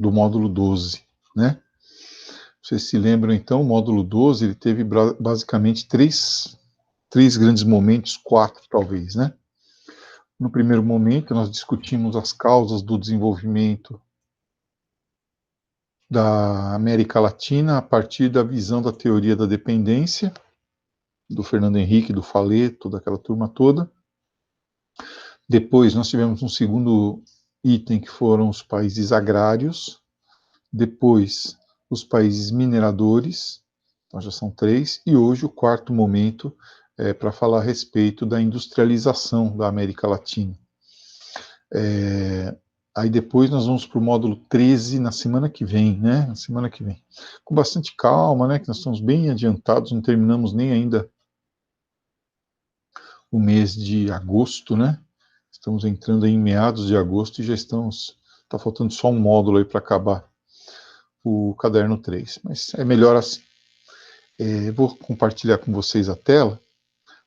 do módulo 12, né? Vocês se lembram, então, o módulo 12, ele teve basicamente três grandes momentos, quatro talvez, né? No primeiro momento, nós discutimos as causas do desenvolvimento da América Latina a partir da visão da teoria da dependência, do Fernando Henrique, do Faleto, daquela turma toda. Depois nós tivemos um segundo item, que foram os países agrários. Depois, os países mineradores. Então já são três. E hoje o quarto momento é para falar a respeito da industrialização da América Latina. Aí depois nós vamos para o módulo 13 na semana que vem, né? Na semana que vem. Com bastante calma, né? Que nós estamos bem adiantados, não terminamos nem ainda o mês de agosto, né? Estamos entrando em meados de agosto e já estamos... Está faltando só um módulo aí para acabar o caderno 3. Mas é melhor assim. Vou compartilhar com vocês a tela.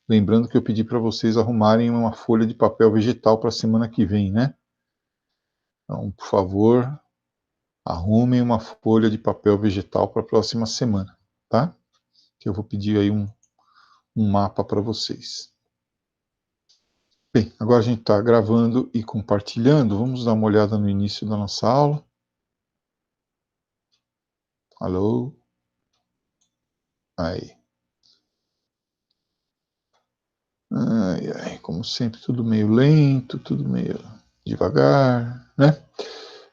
Lembrando que eu pedi para vocês arrumarem uma folha de papel vegetal para a semana que vem, né? Então, por favor, arrumem uma folha de papel vegetal para a próxima semana, tá? Que eu vou pedir aí um mapa para vocês. Bem, agora a gente está gravando e compartilhando. Vamos dar uma olhada no início da nossa aula. Alô? Aí. Ai, ai, como sempre, tudo meio lento, tudo meio devagar, né?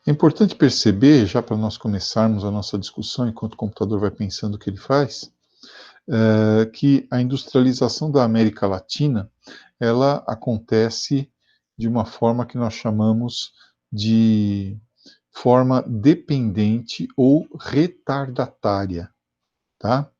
É importante perceber, já para nós começarmos a nossa discussão, enquanto o computador vai pensando o que ele faz, que a industrialização da América Latina, ela acontece de uma forma que nós chamamos de forma dependente ou retardatária, tá?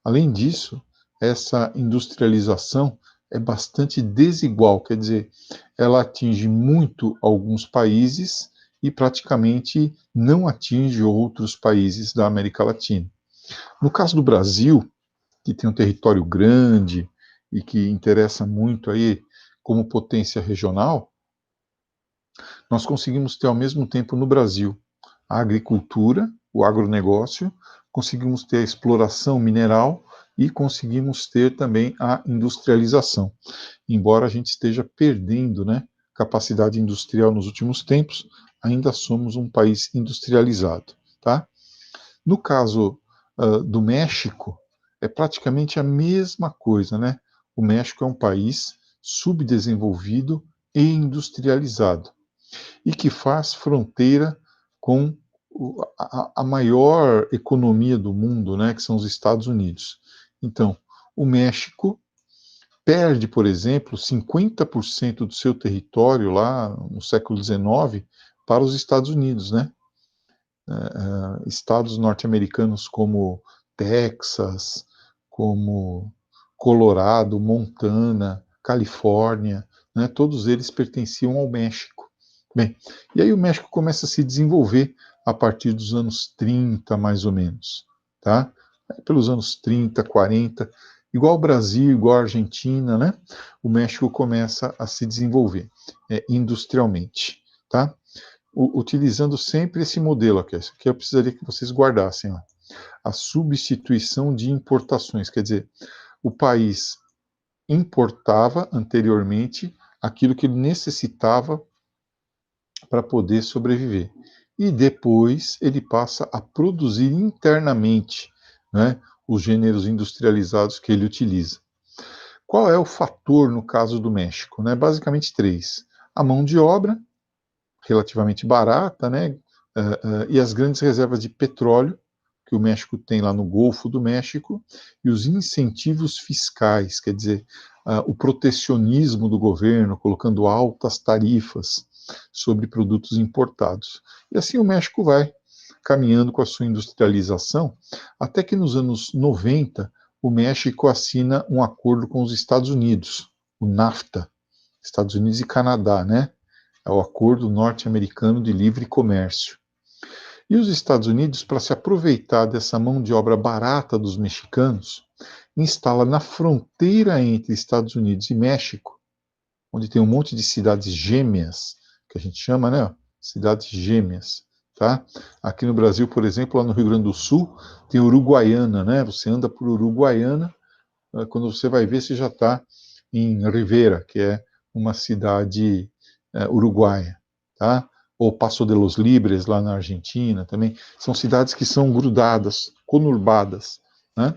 Além disso, essa industrialização é bastante desigual, quer dizer, ela atinge muito alguns países e praticamente não atinge outros países da América Latina. No caso do Brasil, que tem um território grande e que interessa muito aí como potência regional, nós conseguimos ter ao mesmo tempo no Brasil a agricultura, o agronegócio, conseguimos ter a exploração mineral e conseguimos ter também a industrialização. Embora a gente esteja perdendo, né, capacidade industrial nos últimos tempos, ainda somos um país industrializado, tá? No caso do México, é praticamente a mesma coisa, né? O México é um país subdesenvolvido e industrializado, e que faz fronteira com a maior economia do mundo, né, que são os Estados Unidos. Então, o México perde, por exemplo, 50% do seu território lá no século XIX para os Estados Unidos, né? Estados norte-americanos como Texas, como Colorado, Montana, Califórnia, né, todos eles pertenciam ao México. Bem, e aí o México começa a se desenvolver a partir dos anos 30, mais ou menos, tá? Pelos anos 30, 40, igual o Brasil, igual a Argentina, né? O México começa a se desenvolver industrialmente, tá? Utilizando sempre esse modelo aqui. Isso aqui eu precisaria que vocês guardassem. Ó. A substituição de importações, quer dizer, o país importava anteriormente aquilo que ele necessitava para poder sobreviver. E depois ele passa a produzir internamente, né, os gêneros industrializados que ele utiliza. Qual é o fator no caso do México? Né? Basicamente três. A mão de obra, relativamente barata, né? E as grandes reservas de petróleo que o México tem lá no Golfo do México, e os incentivos fiscais, quer dizer, o protecionismo do governo, colocando altas tarifas sobre produtos importados. E assim o México vai caminhando com a sua industrialização, até que nos anos 90, o México assina um acordo com os Estados Unidos, o NAFTA, Estados Unidos e Canadá, né? É o Acordo Norte-Americano de Livre Comércio. E os Estados Unidos, para se aproveitar dessa mão de obra barata dos mexicanos, instala na fronteira entre Estados Unidos e México, onde tem um monte de cidades gêmeas, que a gente chama, né? Cidades gêmeas, tá? Aqui no Brasil, por exemplo, lá no Rio Grande do Sul, tem Uruguaiana, né? Você anda por Uruguaiana, quando você vai ver, você já está em Rivera, que é uma cidade uruguaia, tá? Ou Paso de los Libres, lá na Argentina, também. São cidades que são grudadas, conurbadas, né?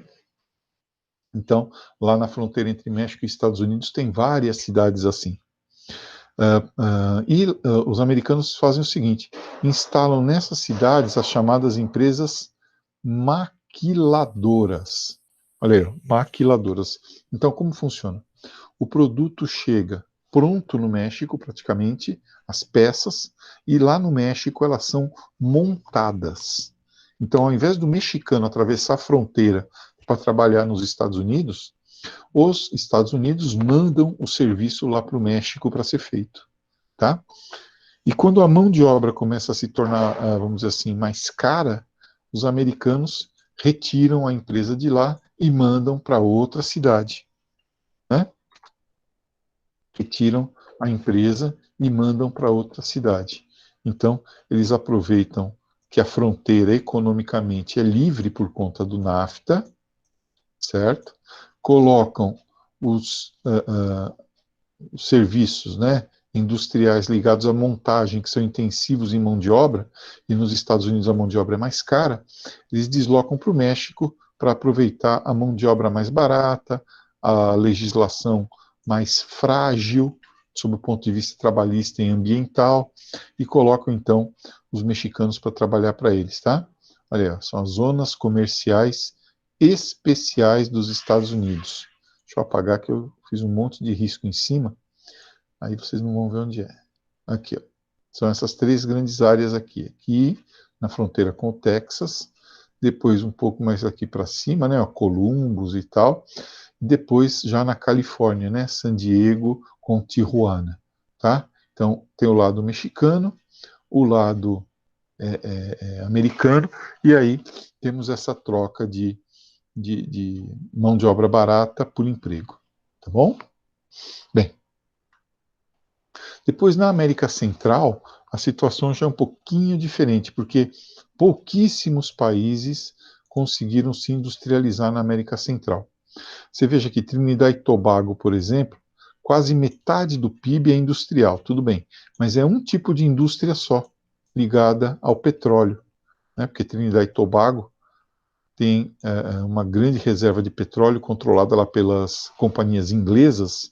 Então, lá na fronteira entre México e Estados Unidos, tem várias cidades assim. Os americanos fazem o seguinte: instalam nessas cidades as chamadas empresas maquiladoras. Olha aí, maquiladoras. Então, como funciona? O produto chega pronto no México, praticamente, as peças, e lá no México elas são montadas. Então, ao invés do mexicano atravessar a fronteira para trabalhar nos Estados Unidos, os Estados Unidos mandam o serviço lá para o México para ser feito, tá? E quando a mão de obra começa a se tornar, vamos dizer assim, mais cara, os americanos retiram a empresa de lá e mandam para outra cidade, né? Retiram a empresa e mandam para outra cidade. Então, eles aproveitam que a fronteira economicamente é livre por conta do NAFTA, certo? Colocam os serviços, né, industriais ligados à montagem, que são intensivos em mão de obra, e nos Estados Unidos a mão de obra é mais cara, eles deslocam para o México para aproveitar a mão de obra mais barata, a legislação mais frágil, sob o ponto de vista trabalhista e ambiental, e colocam então os mexicanos para trabalhar para eles, tá? Olha, são as zonas comerciais especiais dos Estados Unidos. Deixa eu apagar que eu fiz um monte de risco em cima, aí vocês não vão ver onde é. Aqui, ó. São essas três grandes áreas aqui. Aqui, na fronteira com o Texas, depois um pouco mais aqui para cima, né, ó, Columbus e tal, depois já na Califórnia, né, San Diego com Tijuana, tá? Então, tem o lado mexicano, o lado americano, e aí temos essa troca de mão de obra barata por emprego, tá bom? Bem, depois na América Central, a situação já é um pouquinho diferente, porque pouquíssimos países conseguiram se industrializar na América Central. Você veja que Trinidad e Tobago, por exemplo, quase metade do PIB é industrial, tudo bem, mas é um tipo de indústria só, ligada ao petróleo, né? Porque Trinidad e Tobago tem uma grande reserva de petróleo controlada lá pelas companhias inglesas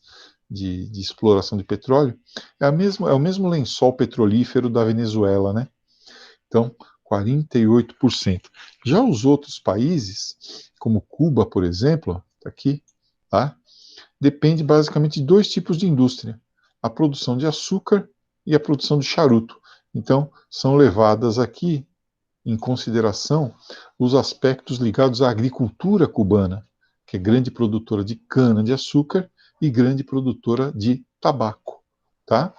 de exploração de petróleo. É o mesmo lençol petrolífero da Venezuela, né? Então, 48%. Já os outros países, como Cuba, por exemplo, tá aqui, tá? Depende basicamente de dois tipos de indústria: a produção de açúcar e a produção de charuto. Então, são levadas aqui em consideração os aspectos ligados à agricultura cubana, que é grande produtora de cana-de-açúcar e grande produtora de tabaco, tá?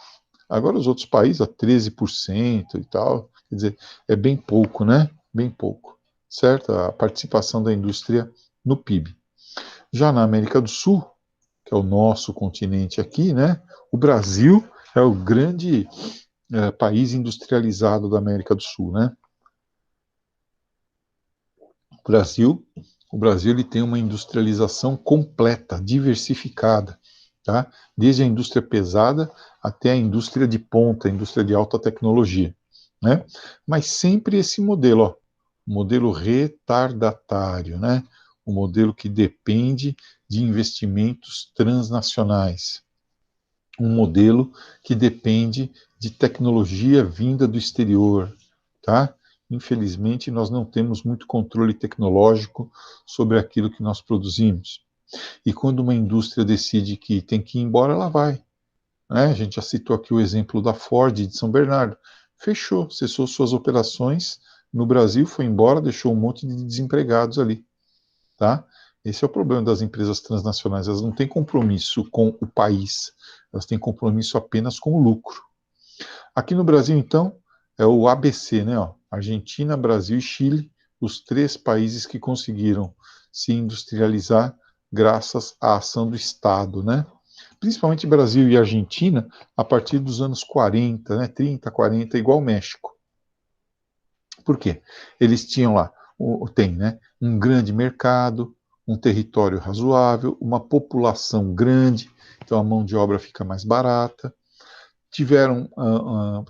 Agora os outros países, a 13% e tal, quer dizer, é bem pouco, né? Bem pouco, certo? A participação da indústria no PIB. Já na América do Sul, que é o nosso continente aqui, né? O Brasil é o grande país industrializado da América do Sul, né? O Brasil, o Brasil ele tem uma industrialização completa, diversificada, tá? Desde a indústria pesada até a indústria de ponta, a indústria de alta tecnologia, né? Mas sempre esse modelo, ó, modelo retardatário, né? O modelo que depende de investimentos transnacionais, um modelo que depende de tecnologia vinda do exterior, tá? Infelizmente, nós não temos muito controle tecnológico sobre aquilo que nós produzimos. E quando uma indústria decide que tem que ir embora, ela vai, né? A gente já citou aqui o exemplo da Ford de São Bernardo. Fechou, cessou suas operações no Brasil, foi embora, deixou um monte de desempregados ali, tá? Esse é o problema das empresas transnacionais. Elas não têm compromisso com o país, elas têm compromisso apenas com o lucro. Aqui no Brasil, então, é o ABC, né? Ó, Argentina, Brasil e Chile, os três países que conseguiram se industrializar graças à ação do Estado, né? Principalmente Brasil e Argentina, a partir dos anos 40, né? 30, 40, igual o México. Por quê? Eles tinham lá, tem, né, um grande mercado, um território razoável, uma população grande, então a mão de obra fica mais barata, tiveram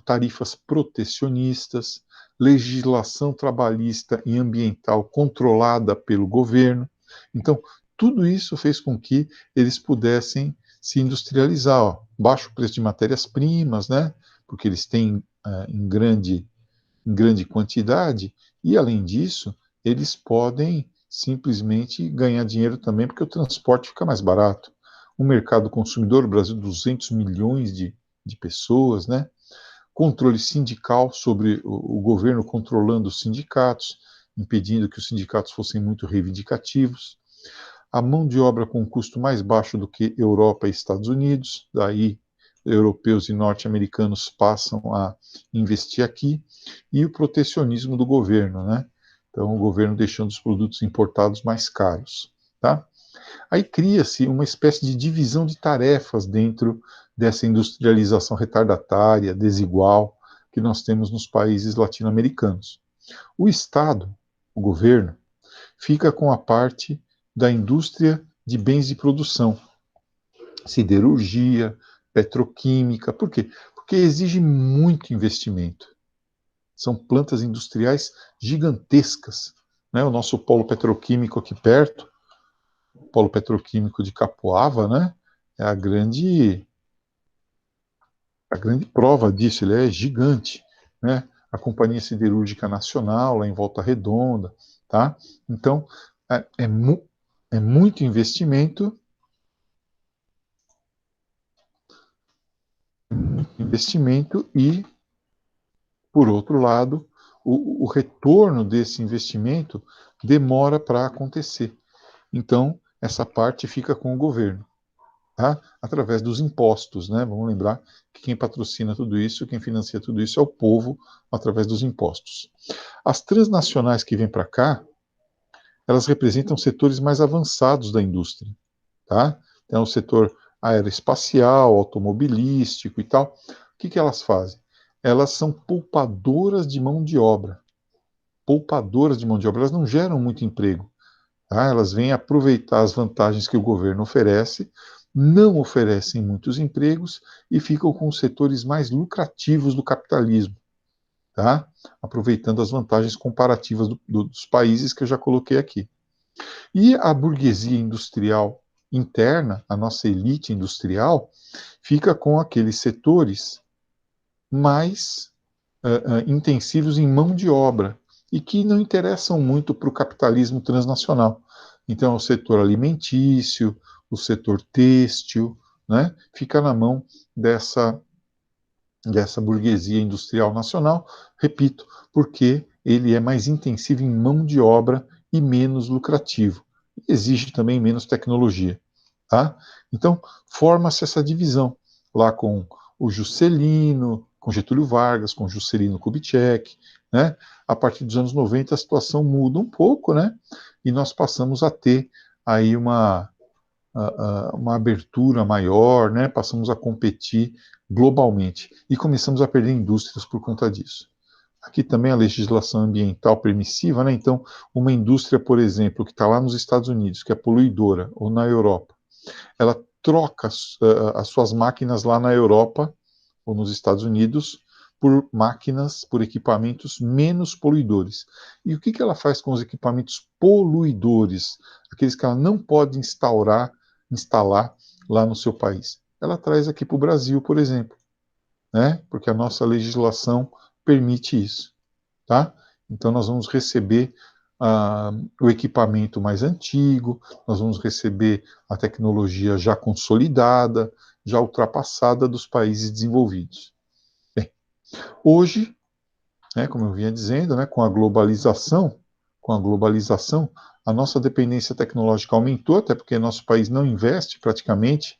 tarifas protecionistas, legislação trabalhista e ambiental controlada pelo governo. Então, tudo isso fez com que eles pudessem se industrializar. Ó. Baixo preço de matérias-primas, né? Porque eles têm em grande quantidade, e além disso, eles podem simplesmente ganhar dinheiro também, porque o transporte fica mais barato. O mercado consumidor, o Brasil, 200 milhões de pessoas, né? Controle sindical sobre o governo controlando os sindicatos, impedindo que os sindicatos fossem muito reivindicativos. A mão de obra com custo mais baixo do que Europa e Estados Unidos, daí europeus e norte-americanos passam a investir aqui, e o protecionismo do governo, né? Então, o governo deixando os produtos importados mais caros, tá? Aí cria-se uma espécie de divisão de tarefas dentro dessa industrialização retardatária, desigual, que nós temos nos países latino-americanos. O Estado, o governo, fica com a parte da indústria de bens de produção, siderurgia, petroquímica. Por quê? Porque exige muito investimento. São plantas industriais gigantescas. Né? O nosso polo petroquímico aqui perto, o polo petroquímico de Capoava, né? É a grande prova disso, ele é gigante. Né? A Companhia Siderúrgica Nacional, lá em Volta Redonda. Tá? Então, é muito investimento e, por outro lado, o retorno desse investimento demora para acontecer. Então, essa parte fica com o governo, tá? Através dos impostos, né? Vamos lembrar que quem patrocina tudo isso, quem financia tudo isso é o povo, através dos impostos. As transnacionais que vêm para cá, elas representam setores mais avançados da indústria, tá? Então, o setor aeroespacial, automobilístico e tal. O que elas fazem? Elas são poupadoras de mão de obra. Poupadoras de mão de obra. Elas não geram muito emprego. Tá? Elas vêm aproveitar as vantagens que o governo oferece, não oferecem muitos empregos e ficam com os setores mais lucrativos do capitalismo. Tá? Aproveitando as vantagens comparativas dos países que eu já coloquei aqui. E a burguesia industrial interna, a nossa elite industrial, fica com aqueles setores mais intensivos em mão de obra e que não interessam muito para o capitalismo transnacional. Então, o setor alimentício, o setor têxtil, né, fica na mão dessa burguesia industrial nacional, repito, porque ele é mais intensivo em mão de obra e menos lucrativo. Exige também menos tecnologia. Tá? Então, forma-se essa divisão, lá com o Juscelino, com Getúlio Vargas, com Juscelino Kubitschek. Né? A partir dos anos 90, a situação muda um pouco, né? E nós passamos a ter aí uma abertura maior, né? Passamos a competir globalmente e começamos a perder indústrias por conta disso. Aqui também a legislação ambiental permissiva, né? Então, uma indústria, por exemplo, que está lá nos Estados Unidos, que é poluidora, ou na Europa, ela troca as suas máquinas lá na Europa ou nos Estados Unidos por máquinas, por equipamentos menos poluidores. E o que ela faz com os equipamentos poluidores, aqueles que ela não pode instalar lá no seu país? Ela traz aqui para o Brasil, por exemplo, né? Porque a nossa legislação permite isso, tá? Então nós vamos receber o equipamento mais antigo, nós vamos receber a tecnologia já consolidada, já ultrapassada dos países desenvolvidos. Bem, hoje, né, como eu vinha dizendo, né, com a globalização, a nossa dependência tecnológica aumentou, até porque nosso país não investe praticamente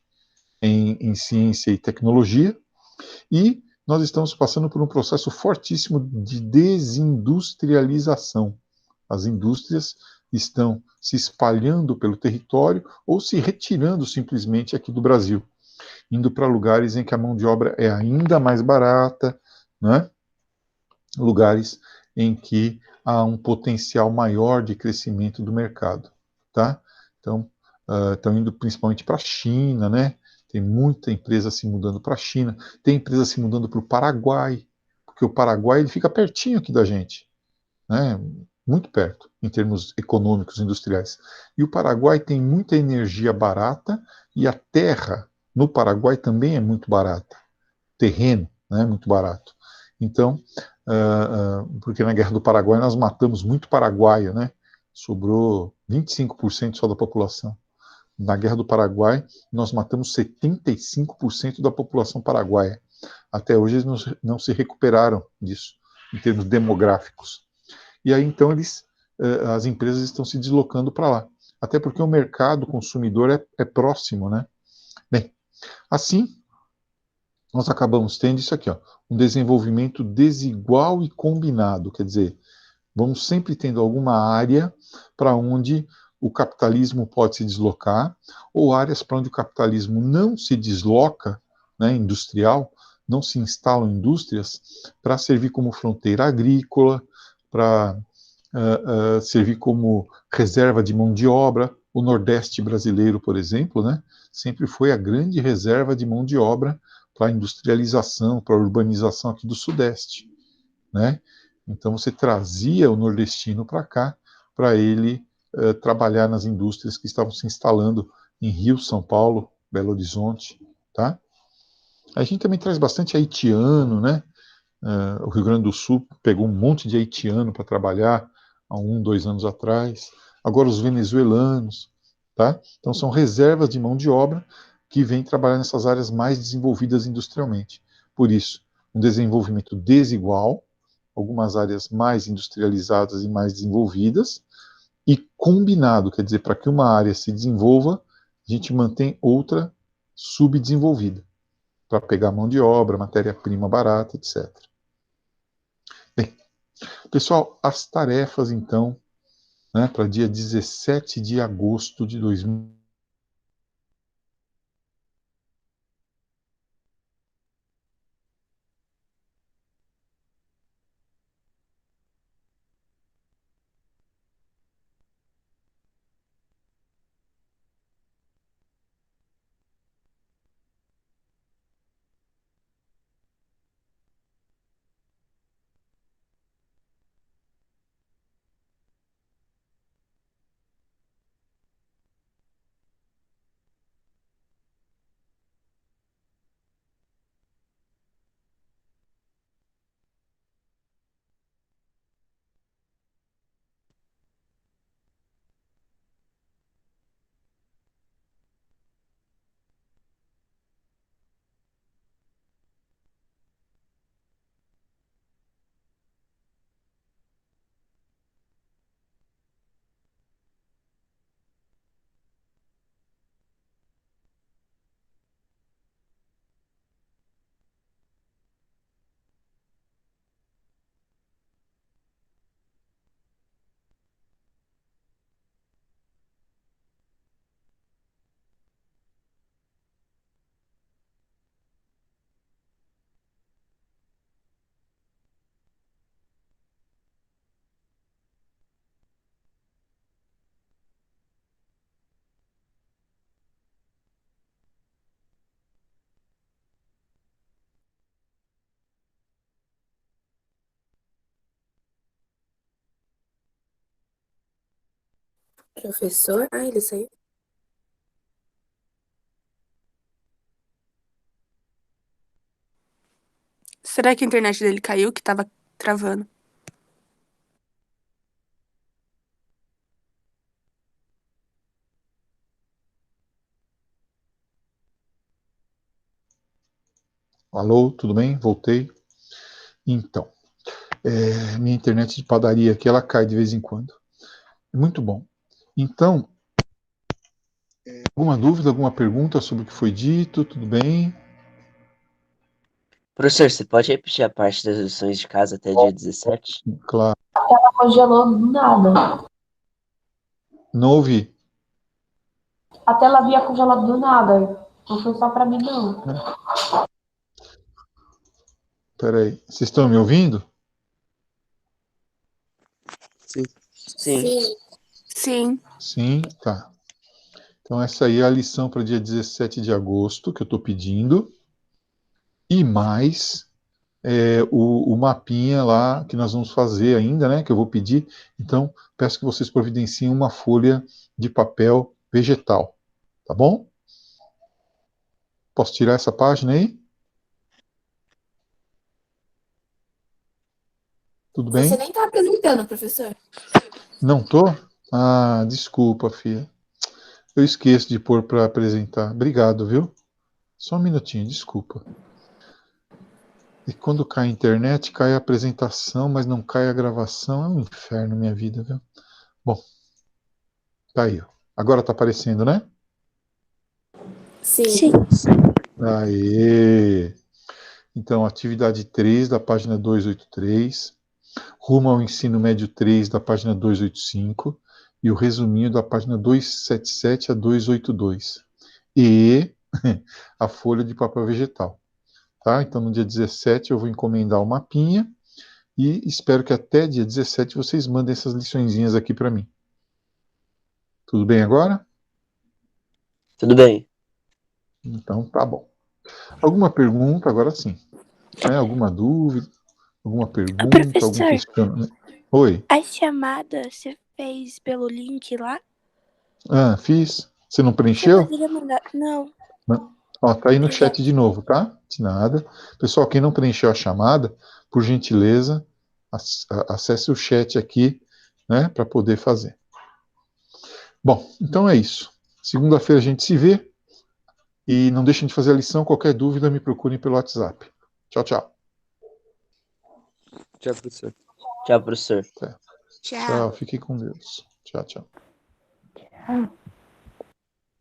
em ciência e tecnologia, e nós estamos passando por um processo fortíssimo de desindustrialização. As indústrias estão se espalhando pelo território ou se retirando simplesmente aqui do Brasil, indo para lugares em que a mão de obra é ainda mais barata, né? Lugares em que há um potencial maior de crescimento do mercado, tá? Então, estão indo principalmente para a China, né? Tem muita empresa se mudando para a China, tem empresa se mudando para o Paraguai, porque o Paraguai ele fica pertinho aqui da gente, né? Muito perto, em termos econômicos, industriais. E o Paraguai tem muita energia barata e a terra no Paraguai também é muito barata. Terreno, né? Muito barato. Então, porque na Guerra do Paraguai nós matamos muito paraguaio, né? Sobrou 25% só da população. Na Guerra do Paraguai, nós matamos 75% da população paraguaia. Até hoje eles não se recuperaram disso, em termos demográficos. E aí, então, as empresas estão se deslocando para lá. Até porque o mercado consumidor é próximo, né? Bem, assim, nós acabamos tendo isso aqui, ó, um desenvolvimento desigual e combinado. Quer dizer, vamos sempre tendo alguma área para onde o capitalismo pode se deslocar, ou áreas para onde o capitalismo não se desloca, né, industrial, não se instalam indústrias, para servir como fronteira agrícola, para servir como reserva de mão de obra. O Nordeste brasileiro, por exemplo, né, sempre foi a grande reserva de mão de obra para a industrialização, para a urbanização aqui do Sudeste, né? Então você trazia o nordestino para cá, para ele trabalhar nas indústrias que estavam se instalando em Rio, São Paulo, Belo Horizonte, tá? A gente também traz bastante haitiano, né? O Rio Grande do Sul pegou um monte de haitiano para trabalhar há 2 anos atrás. Agora os venezuelanos, tá? Então são reservas de mão de obra que vêm trabalhar nessas áreas mais desenvolvidas industrialmente. Por isso, um desenvolvimento desigual, algumas áreas mais industrializadas e mais desenvolvidas, e combinado, quer dizer, para que uma área se desenvolva, a gente mantém outra subdesenvolvida, para pegar mão de obra, matéria-prima barata, etc. Bem, pessoal, as tarefas, então, né, para dia 17 de agosto de 2000. Professor? Ah, ele saiu. Será que a internet dele caiu, que tava travando? Alô, tudo bem? Voltei. Então, minha internet de padaria aqui, ela cai de vez em quando. Muito bom. Então, alguma dúvida, alguma pergunta sobre o que foi dito? Tudo bem? Professor, você pode repetir a parte das lições de casa até dia 17? Claro. Congelou do nada. Não ouvi. A tela havia congelado do nada. Não foi só pra mim, não. Peraí. Vocês estão me ouvindo? Sim. Sim. Sim, tá. Então essa aí é a lição para dia 17 de agosto que eu estou pedindo. E mais o mapinha lá que nós vamos fazer ainda, né? Que eu vou pedir. Então, peço que vocês providenciem uma folha de papel vegetal. Tá bom? Posso tirar essa página aí? Tudo Você bem? nem tá apresentando, professor. Não tô? Ah, desculpa, filha. Eu esqueço de pôr para apresentar. Obrigado, viu? Só um minutinho, desculpa. E quando cai a internet, cai a apresentação, mas não cai a gravação. É um inferno minha vida, viu? Bom, tá aí, ó. Agora tá aparecendo, né? Sim. Aê! Então, atividade 3 da página 283, rumo ao ensino médio 3 da página 285 e o resuminho da página 277 a 282. E a folha de papel vegetal. Tá? Então, no dia 17 eu vou encomendar o mapinha e espero que até dia 17 vocês mandem essas liçõezinhas aqui para mim. Tudo bem agora? Tudo bem. Então, tá bom. Alguma pergunta? Agora sim. Né? Alguma dúvida? Alguma pergunta? Algum Professor, questionamento? Oi. a chamada você fez pelo link lá? Ah, fiz. Você não Você preencheu? poderia mandar? Não. Não. Ó, tá aí no Obrigada. chat de novo, tá? De nada. Pessoal, quem não preencheu a chamada, por gentileza, acesse o chat aqui, né, para poder fazer. Bom, então é isso. Segunda-feira a gente se vê e não deixem de fazer a lição. Qualquer dúvida, me procurem pelo WhatsApp. Tchau, tchau. Tchau, professor. Tchau, professor. Tchau, fiquem com Deus. Tchau, tchau.